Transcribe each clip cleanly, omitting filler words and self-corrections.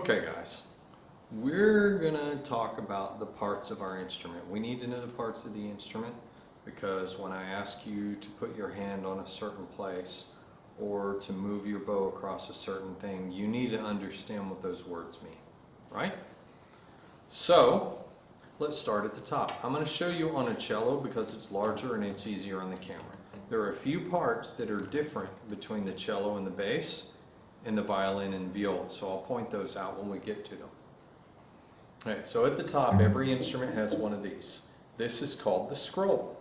Okay guys, we're gonna talk about the parts of our instrument. We need to know the parts of the instrument because when I ask you to put your hand on a certain place or to move your bow across a certain thing, you need to understand what those words mean, right? So, let's start at the top. I'm gonna show you on a cello because it's larger and it's easier on the camera. There are a few parts that are different between the cello and the bass, and the violin and viola. So I'll point those out when we get to them. Okay, so at the top, every instrument has one of these. This is called the scroll.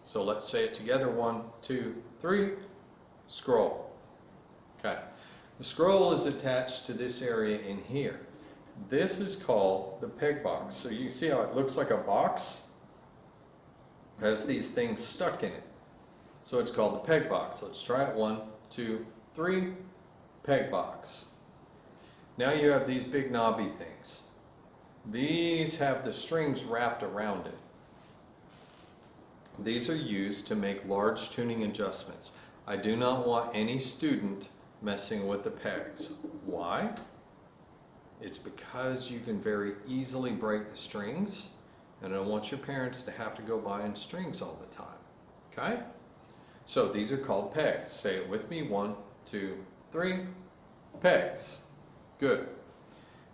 So let's say it together. 1, 2, 3, scroll. Okay. The scroll is attached to this area in here. This is called the peg box. So you see how it looks like a box? It has these things stuck in it. So it's called the peg box. Let's try it. 1, 2, 3. Peg box. Now you have these big knobby things. These have the strings wrapped around it. These are used to make large tuning adjustments. I do not want any student messing with the pegs. Why? It's because you can very easily break the strings, and I don't want your parents to have to go buying strings all the time. Okay? So these are called pegs. Say it with me. 1, 2, 3, pegs. Good.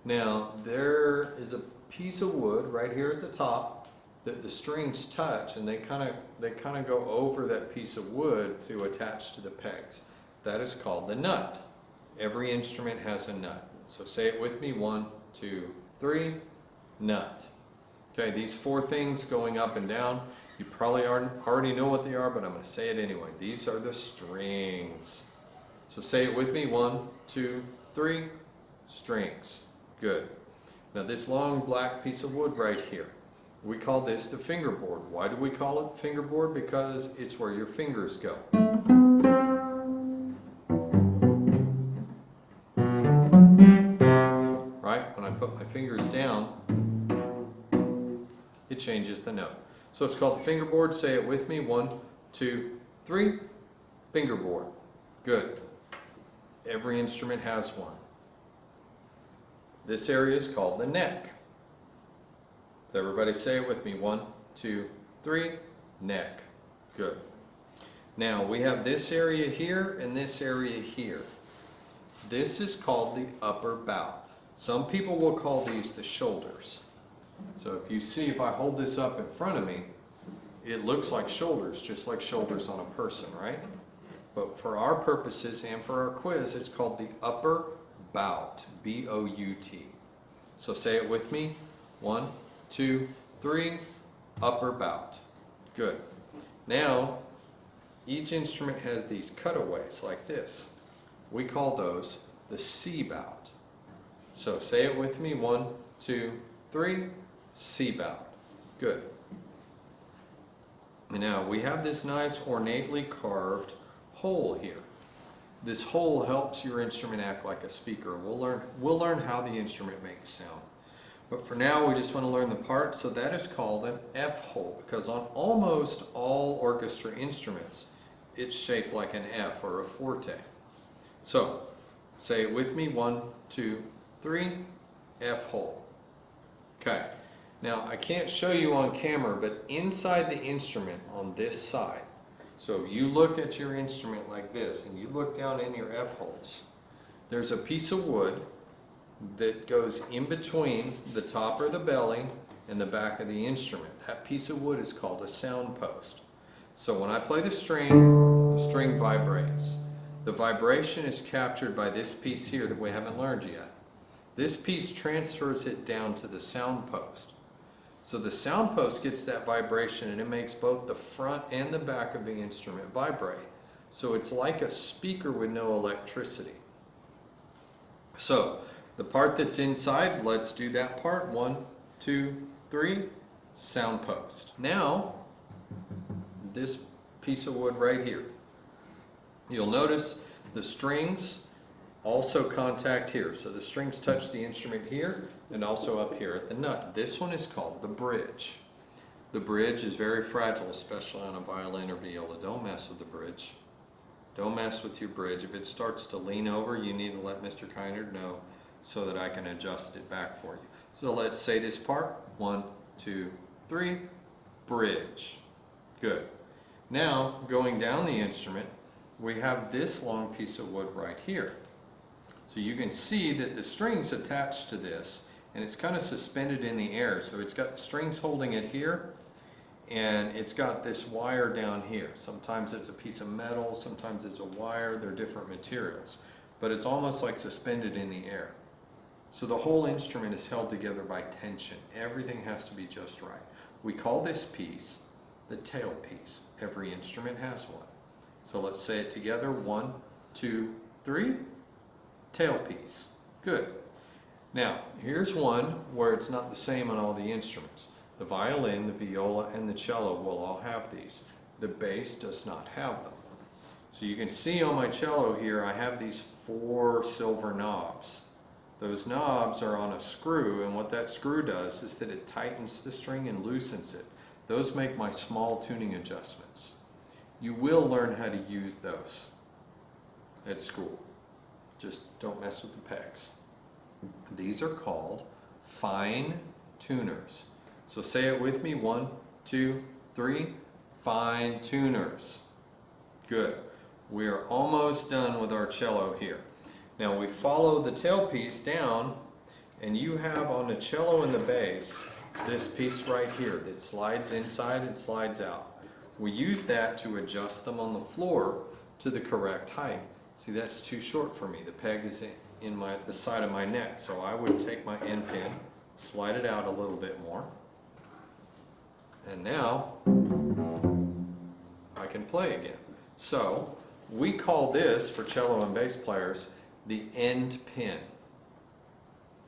Now there is a piece of wood right here at the top that the strings touch, and they kind of go over that piece of wood to attach to the pegs. That is called the nut. Every instrument has a nut. So say it with me. 1, 2, 3, nut. Okay, these 4 things going up and down, you probably already know what they are, but I'm going to say it anyway. These are the strings. So say it with me. 1, 2, 3, strings. Good. Now this long black piece of wood right here, we call this the fingerboard. Why do we call it fingerboard? Because it's where your fingers go. Right? When I put my fingers down, it changes the note. So it's called the fingerboard. Say it with me. 1, 2, 3, fingerboard. Good. Every instrument has one. This area is called the neck. So everybody say it with me. 1, 2, 3, neck. Good. Now we have this area here and this area here. This is called the upper bow. Some people will call these the shoulders. So if you see, if I hold this up in front of me, it looks like shoulders, just like shoulders on a person, right? But for our purposes and for our quiz, it's called the upper bout, B-O-U-T. So say it with me. 1, 2, 3, upper bout. Good. Now, each instrument has these cutaways like this. We call those the C bout. So say it with me. 1, 2, 3, C bout. Good. And now we have this nice ornately carved hole here. This hole helps your instrument act like a speaker. We'll learn how the instrument makes sound. But for now, we just want to learn the part. So that is called an F hole, because on almost all orchestra instruments, it's shaped like an F or a forte. So say it with me. 1, 2, 3, F hole. Okay. Now I can't show you on camera, but inside the instrument on this side, so if you look at your instrument like this and you look down in your F holes, there's a piece of wood that goes in between the top or the belly and the back of the instrument. That piece of wood is called a sound post. So when I play the string vibrates. The vibration is captured by this piece here that we haven't learned yet. This piece transfers it down to the sound post. So the sound post gets that vibration and it makes both the front and the back of the instrument vibrate. So it's like a speaker with no electricity. So the part that's inside, let's do that part. 1, 2, 3, sound post. Now, this piece of wood right here. You'll notice the strings also contact here. So the strings touch the instrument here and also up here at the nut. This one is called the bridge. The bridge is very fragile, especially on a violin or viola. Don't mess with the bridge. Don't mess with your bridge. If it starts to lean over, you need to let Mr. Kynard know so that I can adjust it back for you. So let's say this part, 1, 2, 3, bridge. Good. Now, going down the instrument, we have this long piece of wood right here. So you can see that the string's attached to this, and it's kind of suspended in the air. So it's got the strings holding it here, and it's got this wire down here. Sometimes it's a piece of metal, sometimes it's a wire, they're different materials. But it's almost like suspended in the air. So the whole instrument is held together by tension. Everything has to be just right. We call this piece the tail piece. Every instrument has one. So let's say it together. 1, 2, 3. Tail piece. Good. Now, here's one where it's not the same on all the instruments. The violin, the viola, and the cello will all have these. The bass does not have them. So you can see on my cello here, I have these 4 silver knobs. Those knobs are on a screw, and what that screw does is that it tightens the string and loosens it. Those make my small tuning adjustments. You will learn how to use those at school. Just don't mess with the pegs. These are called fine tuners. So say it with me. 1, 2, 3. Fine tuners. Good. We are almost done with our cello here. Now we follow the tailpiece down, and you have on the cello and the bass this piece right here that slides inside and slides out. We use that to adjust them on the floor to the correct height. See, that's too short for me. The peg is in the side of my neck, so I would take my end pin, slide it out a little bit more, and now I can play again. So we call this, for cello and bass players, the end pin.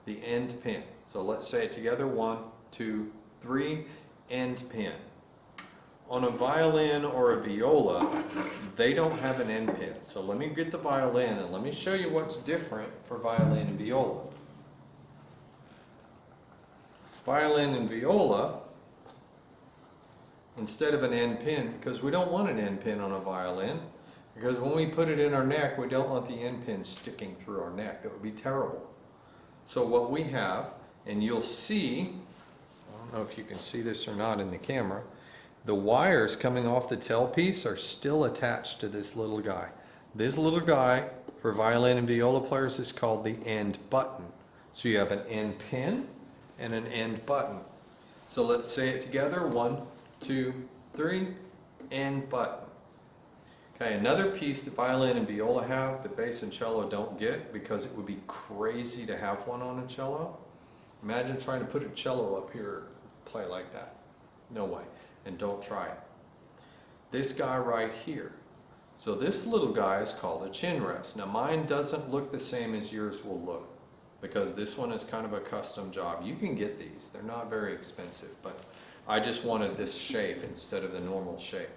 The end pin. So let's say it together. 1, 2, 3. End pin. On a violin or a viola, they don't have an end pin. So let me get the violin and let me show you what's different for violin and viola. Violin and viola, instead of an end pin, because we don't want an end pin on a violin, because when we put it in our neck, we don't want the end pin sticking through our neck. That would be terrible. So what we have, and you'll see, I don't know if you can see this or not in the camera, the wires coming off the tailpiece are still attached to this little guy. This little guy, for violin and viola players, is called the end button. So you have an end pin and an end button. So let's say it together. 1, 2, 3. End button. Okay, another piece that violin and viola have that bass and cello don't get, because it would be crazy to have one on a cello. Imagine trying to put a cello up here and play like that. No way. And don't try it. This guy right here. So this little guy is called a chin rest. Now mine doesn't look the same as yours will look, because this one is kind of a custom job. You can get these. They're not very expensive, but I just wanted this shape instead of the normal shape.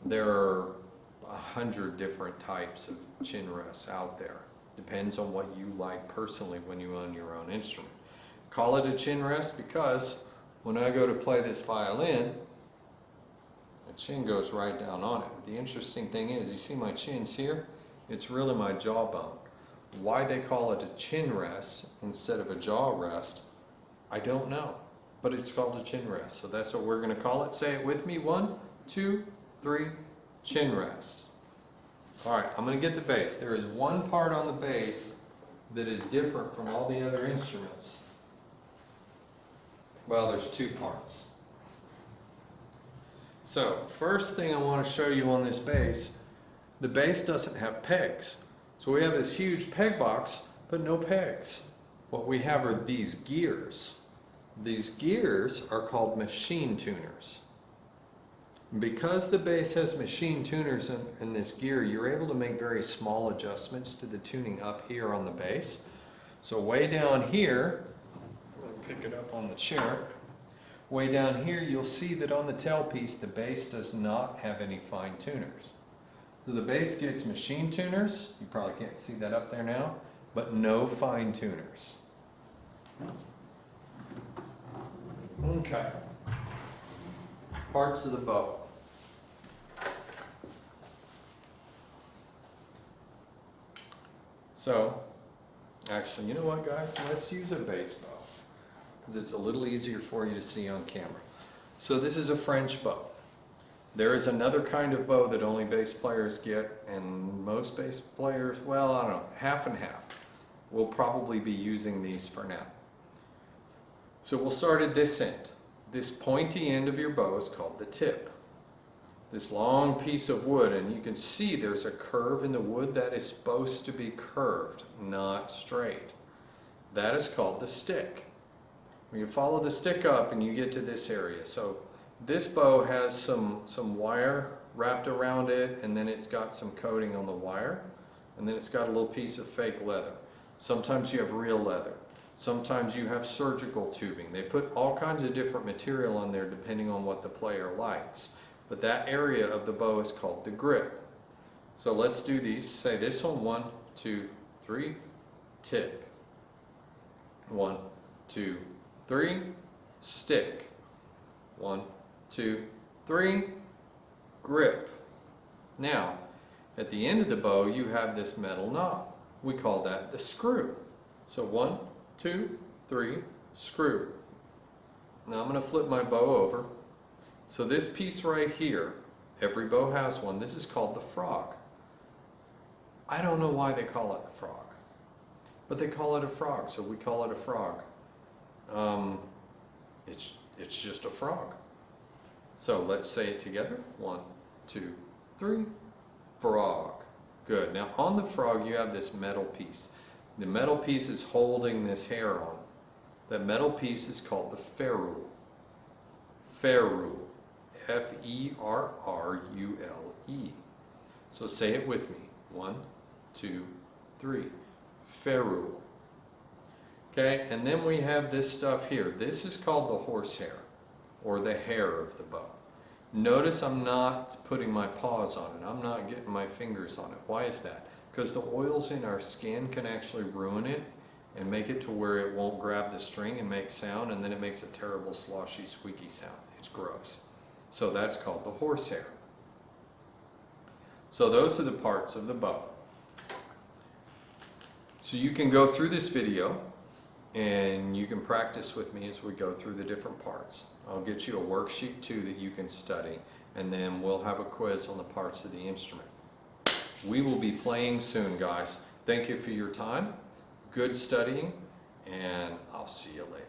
There are 100 different types of chin rests out there. Depends on what you like personally when you own your own instrument. Call it a chin rest because when I go to play this violin, the chin goes right down on it. The interesting thing is, you see my chin's here? It's really my jawbone. Why they call it a chin rest instead of a jaw rest, I don't know. But it's called a chin rest, so that's what we're going to call it. Say it with me. 1, 2, 3. Chin rest. Alright, I'm going to get the bass. There is one part on the bass that is different from all the other instruments. Well, there's 2 parts. So, first thing I want to show you on this bass, the bass doesn't have pegs. So we have this huge peg box, but no pegs. What we have are these gears. These gears are called machine tuners. Because the bass has machine tuners in this gear, you're able to make very small adjustments to the tuning up here on the bass. So way down here, I'm going to pick it up on the chair, way down here you'll see that on the tailpiece the bass does not have any fine tuners. So the bass gets machine tuners, you probably can't see that up there now, but no fine tuners. Okay. Parts of the bow. So, Actually, you know what, guys? Let's use a bass bow because it's a little easier for you to see on camera. So this is a French bow. There is another kind of bow that only bass players get, and most bass players, well, I don't know, half and half. We'll probably be using these for now. So we'll start at this end. This pointy end of your bow is called the tip. This long piece of wood, and you can see there's a curve in the wood that is supposed to be curved, not straight. That is called the stick. When you follow the stick up and you get to this area. So this bow has some wire wrapped around it, and then it's got some coating on the wire, and then it's got a little piece of fake leather. Sometimes you have real leather. Sometimes you have surgical tubing. They put all kinds of different material on there depending on what the player likes. But that area of the bow is called the grip. So let's do these. Say this one, 1, 2, 3, tip. 1, 2, 3, stick. 1, 2, 3, grip. Now, at the end of the bow, you have this metal knob. We call that the screw. So 1, 2, 3, screw. Now I'm going to flip my bow over. So this piece right here, every bow has one. This is called the frog. I don't know why they call it the frog, but they call it a frog, so we call it a frog. It's just a frog. So let's say it together. 1, 2, 3, frog. Good. Now on the frog you have this metal piece. The metal piece is holding this hair on. That metal piece is called the ferrule. Ferrule. Ferrule. So say it with me. 1, 2, 3. Ferrule. Okay, and then we have this stuff here. This is called the horsehair, or the hair of the bow. Notice I'm not putting my paws on it. I'm not getting my fingers on it. Why is that? Because the oils in our skin can actually ruin it and make it to where it won't grab the string and make sound, and then it makes a terrible sloshy, squeaky sound. It's gross. So that's called the horsehair. So those are the parts of the bow. So you can go through this video and you can practice with me as we go through the different parts. I'll get you a worksheet too that you can study, and then we'll have a quiz on the parts of the instrument. We will be playing soon, guys. Thank you for your time. Good studying, and I'll see you later.